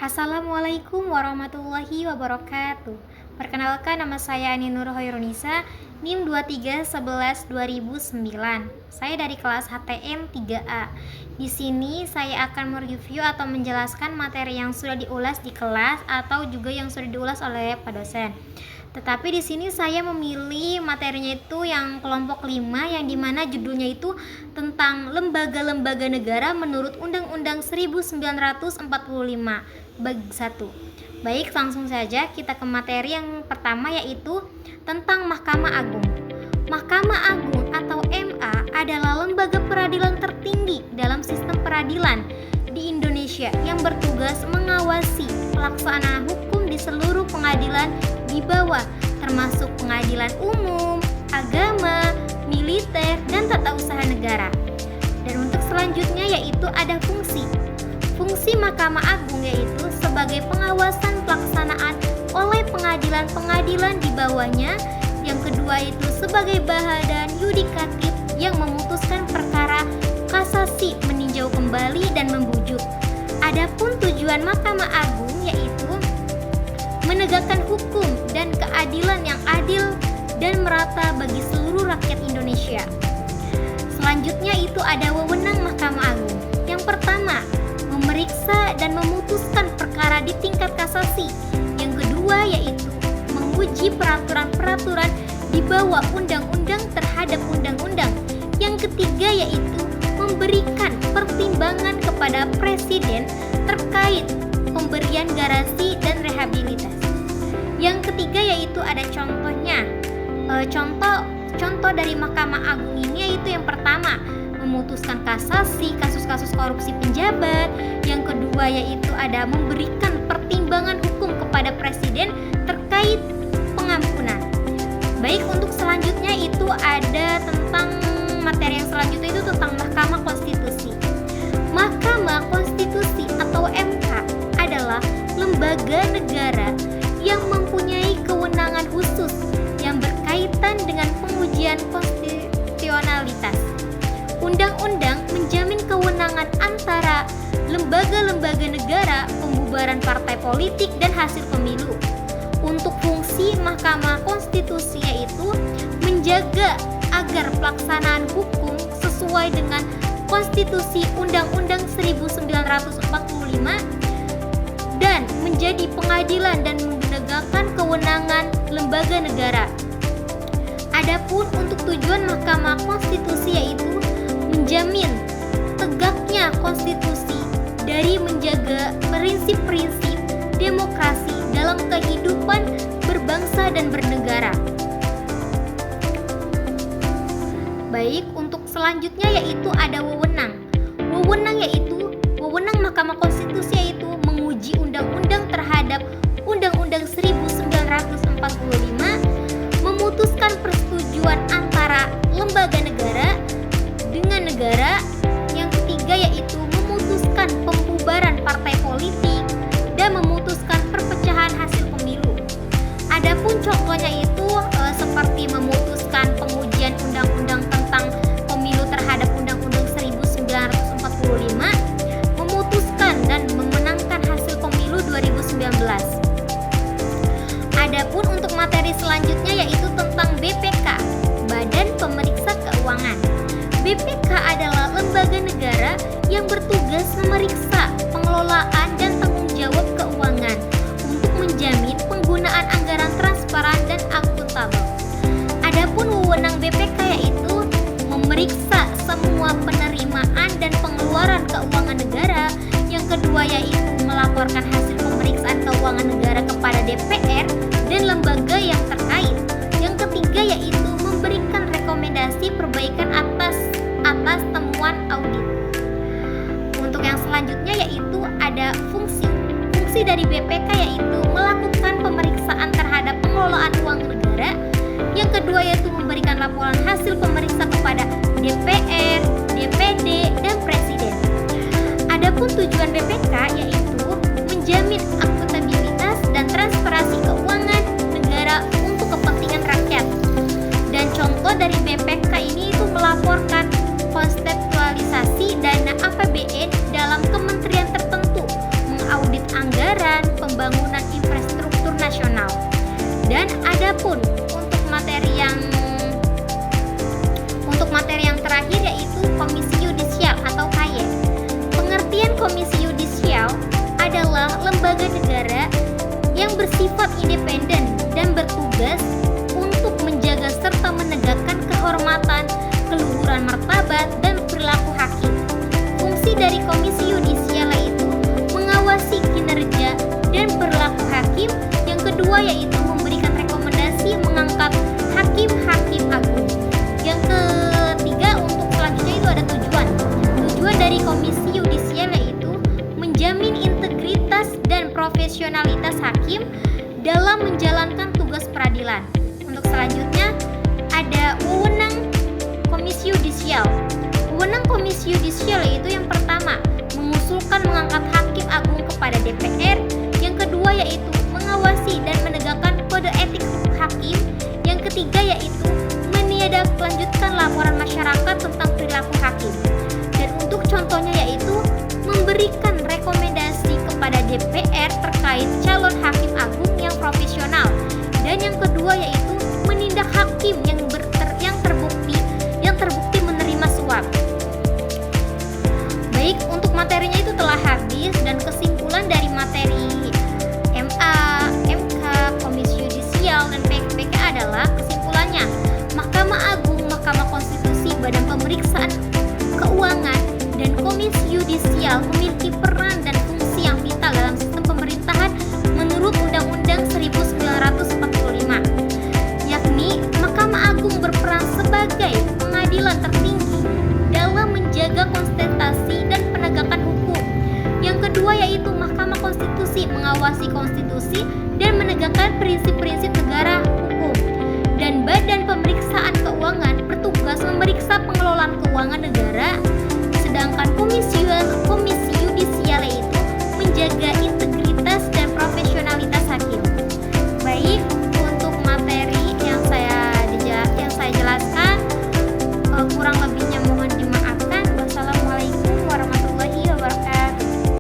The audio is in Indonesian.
Assalamualaikum warahmatullahi wabarakatuh. Perkenalkan, nama saya Ani Nur Hoirunisa, NIM 2311-2009. Saya dari kelas HTM 3A. Di sini saya akan mereview atau menjelaskan materi yang sudah diulas di kelas atau juga yang sudah diulas oleh Pak dosen. Tetapi di sini saya memilih materinya itu yang kelompok 5, yang dimana judulnya itu tentang lembaga-lembaga negara menurut Undang-Undang 1945 bab 1. Baik, langsung saja kita ke materi yang pertama, yaitu tentang Mahkamah Agung. Mahkamah Agung atau MA adalah lembaga peradilan tertinggi dalam sistem peradilan di Indonesia yang bertugas mengawasi pelaksanaan hukum di seluruh pengadilan di bawah, termasuk pengadilan umum, agama, militer, dan tata usaha negara. Dan untuk selanjutnya yaitu ada fungsi. Fungsi Mahkamah Agung yaitu sebagai pengawasan pelaksanaan oleh pengadilan-pengadilan di bawahnya. Yang kedua itu sebagai badan yudikatif yang memutuskan perkara kasasi, meninjau kembali, dan membujuk. Adapun tujuan Mahkamah Agung yaitu menegakkan hukum dan keadilan yang adil dan merata bagi seluruh rakyat Indonesia. Selanjutnya itu ada wewenang Mahkamah Agung. Yang pertama, memeriksa dan memutuskan perkara di tingkat kasasi. Yang kedua yaitu menguji peraturan-peraturan di bawah undang-undang terhadap undang-undang. Yang ketiga yaitu memberikan pertimbangan kepada presiden terkait pemberian garansi dan rehabilitasi. Yang ketiga yaitu ada contohnya. Contoh dari Mahkamah Agung ini yaitu yang pertama, memutuskan kasasi kasus-kasus korupsi pejabat. Yang kedua yaitu ada memberikan pertimbangan hukum kepada presiden terkait pengampunan. Baik, untuk selanjutnya itu ada tentang materi yang selanjutnya itu tentang Mahkamah Konstitusi. Mahkamah Konstitusi atau MK adalah lembaga negara yang mempunyai kewenangan khusus yang berkaitan dengan pengujian konstitusionalitas. Undang-undang menjamin kewenangan antara lembaga-lembaga negara, pembubaran partai politik, dan hasil pemilu. Untuk fungsi Mahkamah Konstitusi yaitu menjaga agar pelaksanaan hukum sesuai dengan Konstitusi Undang-Undang 1945 dan menjadi pengadilan dan menegakkan kewenangan lembaga negara. Adapun untuk tujuan Mahkamah Konstitusi yaitu menjamin tegaknya konstitusi dari menjaga prinsip-prinsip demokrasi dalam kehidupan berbangsa dan bernegara. Baik, untuk selanjutnya yaitu ada wewenang. Wewenang Mahkamah Konstitusi yaitu menguji undang-undang terhadap Undang-Undang 1945, memutuskan persetujuan antara lembaga negara dengan negara. Yang ketiga yaitu memutuskan pembubaran partai politik dan memutuskan perpecahan hasil pemilu. Adapun contohnya itu seperti memutuskan pengujian undang-undang tentang pemilu terhadap Undang-Undang 1945, memutuskan dan memenangkan hasil pemilu 2019. Adapun untuk materi selanjutnya yaitu tentang BPK, Badan Pemeriksa Keuangan. BPK adalah lembaga negara yang bertugas memeriksa pengelolaan dan tanggung jawab keuangan untuk menjamin penggunaan anggaran transparan dan akuntabel. Adapun wewenang BPK yaitu memeriksa semua penerimaan dan pengeluaran keuangan negara. Yang kedua yaitu melaporkan hasil pemeriksaan keuangan negara kepada DPR dan lembaga yang terkait. Yang ketiga yaitu memberikan rekomendasi perbaikan atas temuan audit. Untuk yang selanjutnya yaitu ada fungsi dari BPK yaitu melakukan pemeriksaan terhadap pengelolaan uang negara. Yang kedua yaitu memberikan laporan hasil pemeriksa kepada DPR, DPD, dan Presiden. Adapun tujuan BPK yaitu menjamin akuntabilitas dan transparansi keuangan negara untuk kepentingan rakyat. Dan contoh dari BPK ini itu melaporkan konseptualisasi dana APBN dalam kementerian tertentu, mengaudit anggaran Adapun untuk materi yang terakhir yaitu Komisi Yudisial atau KY. Pengertian Komisi Yudisial adalah lembaga negara yang bersifat independen dan bertugas untuk menjaga serta menegakkan kehormatan, keluhuran martabat, dan perilaku hakim. Fungsi dari Komisi Yudisial yaitu mengawasi kinerja dan perilaku hakim. Yang kedua yaitu memberikan rekomendasi mengangkat hakim-hakim agung. Yang ketiga untuk selanjutnya itu ada tujuan. Tujuan dari Komisi Yudisial yaitu menjamin integritas dan profesionalitas hakim dalam menjalankan tugas peradilan. Untuk selanjutnya ada wewenang Komisi Yudisial. Wewenang Komisi Yudisial yaitu yang pertama mengusulkan mengangkat hakim agung kepada DPR. Yang kedua yaitu mengawasi dan menegakkan kode etik hakim. Yang ketiga yaitu menindaklanjutkan laporan masyarakat tentang perilaku hakim. Dan untuk contohnya yaitu memberikan rekomendasi kepada DPR terkait calon hakim agung yang profesional. Dan yang kedua yaitu menindak hakim yang terbukti menerima suap. Baik, untuk materinya itu telah habis dan kesimpulan dari materi MA, MK, Komisi Yudisial dan PK adalah kesimpulannya Mahkamah Agung, Mahkamah Konstitusi, Badan Pemeriksaan Keuangan, dan Komisi Yudisial memiliki peran dan fungsi yang vital dalam sistem pemerintahan menurut Undang-Undang 1945, yakni Mahkamah Agung berperan sebagai pengadilan tertinggi dalam menjaga konstitusi dan penegakan hukum. Yang kedua yaitu Mahkamah Konstitusi mengawasi konstitusi